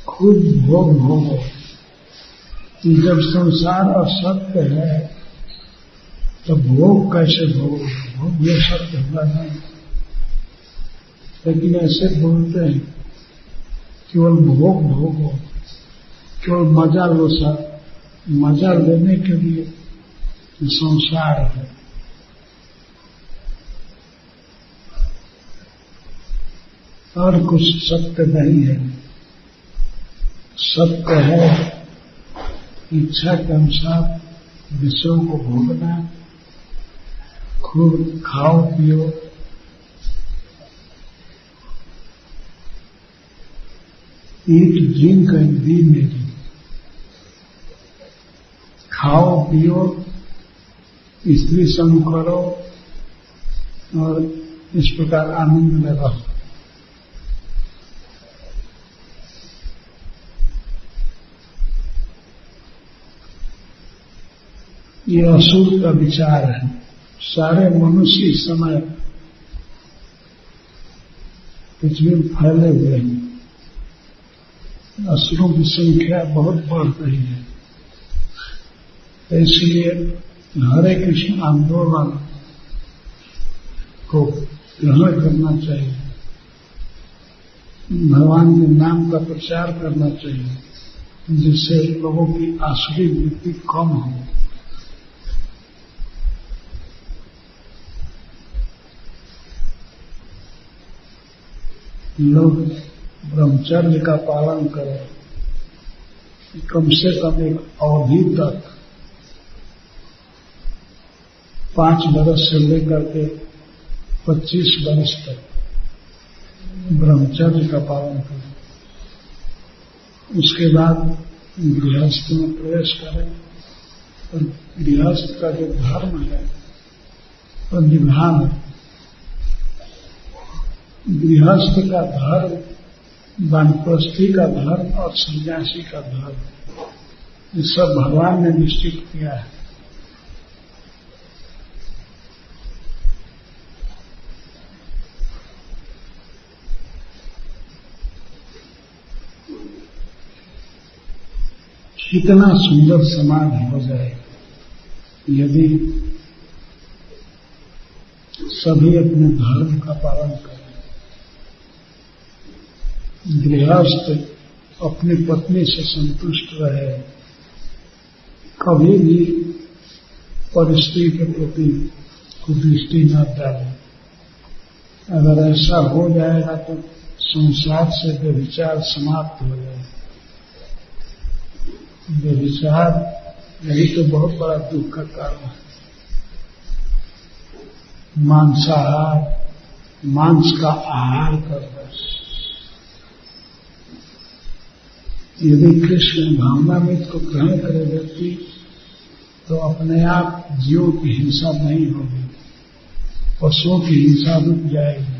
खूब भोग भोगो। जब संसार असत्य है तो भोग कैसे भोग? भोग ये सत्य हुआ नहीं। लेकिन ऐसे बोलते हैं केवल भोग भोगो, केवल मजा लो। सर मजा लेने के लिए संसार है। और कुछ सत्य नहीं है। सत्य है इच्छा के अनुसार विषयों को भोगना, खूब खाओ पियो, ईट ड्रिंक एंड बी मेरी। खाओ पियो, स्त्री संग करो और इस प्रकार आनंद में रहो। ये असुर का विचार है। सारे मनुष्य इस समय पृथ्वी में फैले हुए हैं। असुरों की संख्या बहुत बढ़ रही है। इसलिए हरे कृष्ण आंदोलन को ग्रहण करना चाहिए। भगवान के नाम का प्रचार करना चाहिए, जिससे लोगों की आसुरी वृत्ति कम हो। लोग ब्रह्मचर्य का पालन करें। कम से कम एक अवधि तक 5 वर्ष से लेकर के 25 वर्ष तक ब्रह्मचर्य का पालन करें। उसके बाद गृहस्थ में प्रवेश करें और गृहस्थ का जो धर्म है और निभान है। गृहस्थ का धर्म, वानप्रस्थी का धर्म और सन्यासी का धर्म, ये सब भगवान ने निश्चित किया है। कितना सुंदर समाज हो जाए यदि सभी अपने धर्म का पालन करें। गृहस्थ अपनी पत्नी से संतुष्ट रहे, कभी भी परिस्थिति के प्रति कुदृष्टि न डाले। अगर ऐसा हो जाएगा तो संसार से व्यभिचार समाप्त हो जाएगा। व्यभिचार यही तो बहुत बड़ा दुख का कारण है। मांसाहार, मांस का आहार करना। यदि कृष्ण भावनामृत को ग्रहण करे व्यक्ति तो अपने आप जीवों की हिंसा नहीं होगी, पशुओं की हिंसा रुक जाएगी।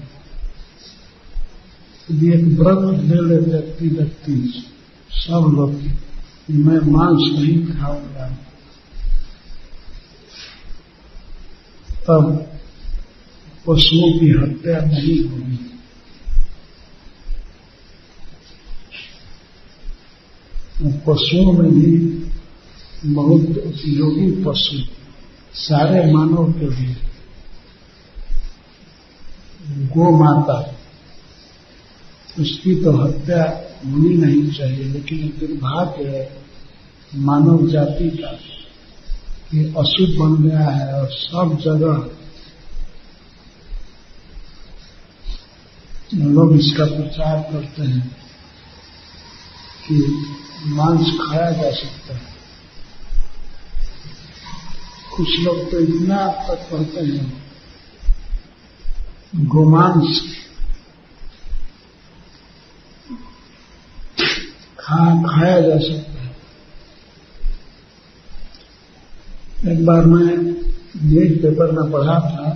यदि एक व्रत ले ले व्यक्ति सब लोग, मैं मांस नहीं खाऊंगा, तब पशुओं की हत्या नहीं होगी। पशुओं में भी बहुत उपयोगी पशु, सारे मानव के लिए गौ माता, उसकी तो हत्या होनी नहीं चाहिए, लेकिन दुर्भाग्य है मानव जाति का कि अशुद्ध बन गया है और सब जगह लोग इसका प्रचार करते हैं कि मांस खाया जा सकता है। कुछ लोग तो इतना तक कहते हैं गोमांस खाया जा सकता है। एक बार मैं न्यूज पेपर में पढ़ा था,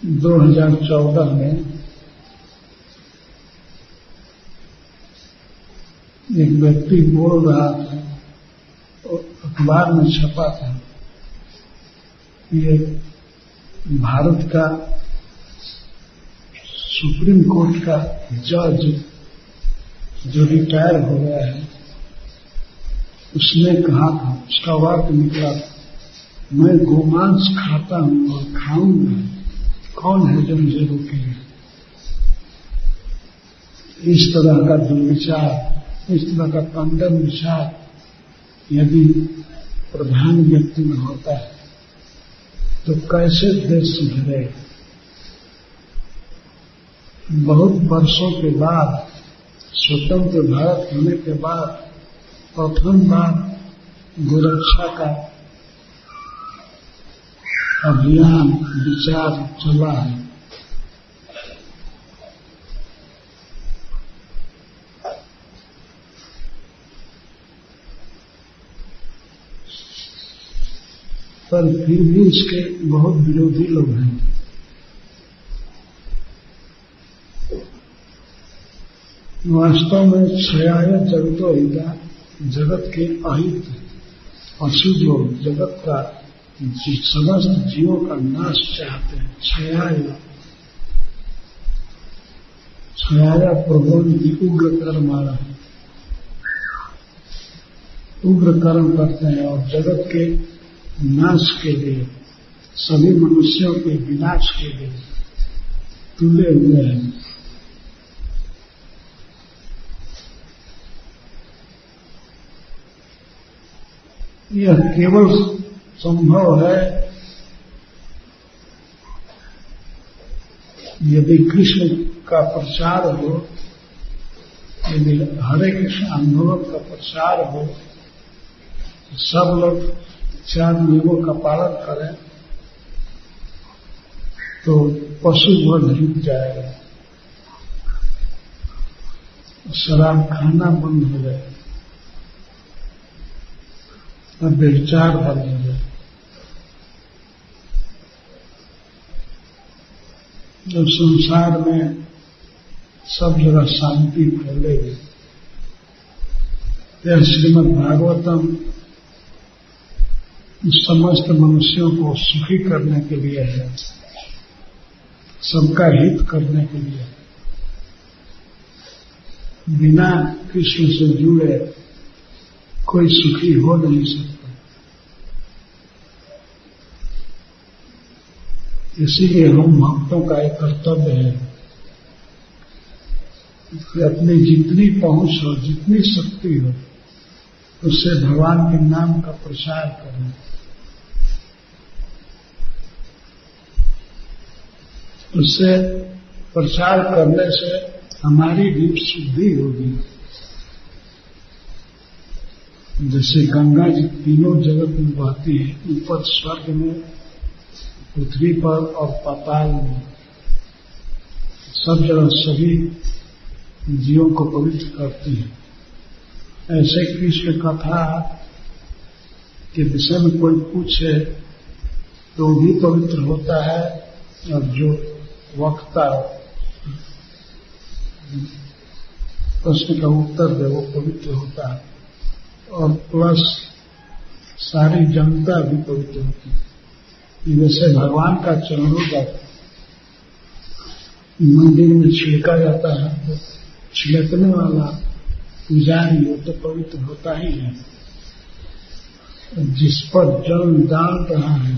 2014 में एक व्यक्ति बोल रहा था, तो अखबार में छपा था, ये भारत का सुप्रीम कोर्ट का जज जो रिटायर हो गया है, उसने कहा था, उसका वाक्य निकला, मैं गोमांस खाता हूं और खाऊंगा, कौन है जो मुझे रोकेगा। इस तरह का दुर्विचार, इस तरह का कंडम विचार यदि प्रधान व्यक्ति में होता है तो कैसे देश सुधरे। बहुत वर्षों के बाद, स्वतंत्र भारत होने के बाद प्रथम बार गोरक्षा का अभियान विचार चला है। पर फिर भी इसके बहुत विरोधी लोग हैं। वास्तव में क्षयाय जगतो हिता, जगत के अहित पशु लोग जगत का समस्त जीवों का नाश चाहते हैं। छाया प्रबोध की उग्र कर्म आ रहा है, उग्र कर्म करते हैं और जगत के नाश के लिए, सभी मनुष्यों के विनाश के लिए तुले हुए हैं। यह केवल संभव है यदि कृष्ण का प्रचार हो, यदि हरे कृष्ण आंदोलन का प्रचार हो, सब लोग 4 नियमों का पालन करें तो पशु वध रुक जाएगा, शराब खाना बंद हो जाएगा, व्यभिचार बंद हो जाए। जब संसार में सब जगह शांति फैलेगी, यह श्रीमद् भागवतम समस्त मनुष्यों को सुखी करने के लिए है, सबका हित करने के लिए। बिना कृष्ण से जुड़े कोई सुखी हो नहीं सकता। इसीलिए हम भक्तों का एक कर्तव्य है कि अपनी जितनी पहुंच हो, जितनी शक्ति हो, उससे भगवान के नाम का प्रचार करें। उससे प्रचार करने से हमारी भी शुद्धि होगी। जैसे गंगा जी तीनों जगत में बहती है, ऊपर स्वर्ग में, पृथ्वी पर और पाताल में, सब जगह सभी जीवों को पवित्र करती है। ऐसे कृष्ण कथा के विषय में कोई पूछे तो भी पवित्र होता है, और जो वक्ता प्रश्न का उत्तर दे वो पवित्र होता है, और प्लस सारी जनता भी पवित्र होती है। जैसे भगवान का चरणों का मंदिर में छिड़का जाता है, तो छिड़कने वाला पुजारी वो तो पवित्र होता ही है। जिस पर जल डाल रहा है,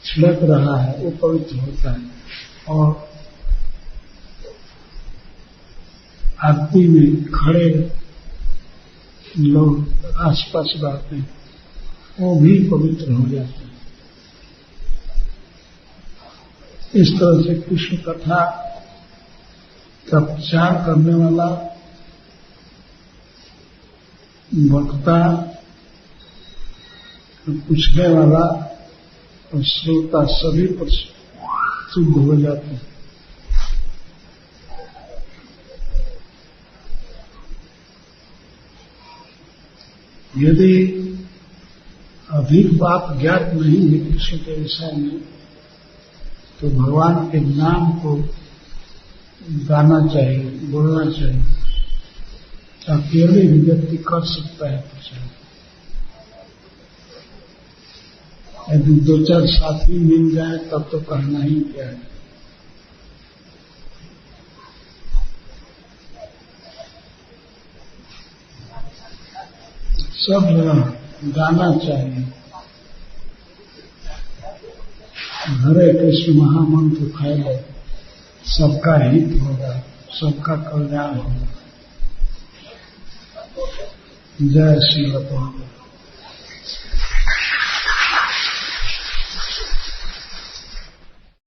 छिड़क रहा है, वो पवित्र होता है। और आरती में खड़े लोग आसपास रहते हैं, वो भी पवित्र हो जाते हैं। इस तरह से कृष्ण कथा का प्रचार करने वाला वक्ता, पूछने वाला और श्रोता सभी पर शुद्ध हो जाते हैं। यदि अधिक बात ज्ञात नहीं है कृष्ण के विषय में, तो भगवान के नाम को गाना चाहिए, बोलना चाहिए। अकेले भी व्यक्ति कर सकता है प्रचार। यदि दो चार साथी मिल जाए तब तो कहना ही क्या है। सब जगह गाना चाहिए। हरे कृष्ण महामंत्र फैले, सबका हित होगा, सबका कल्याण होगा। जय श्री राम।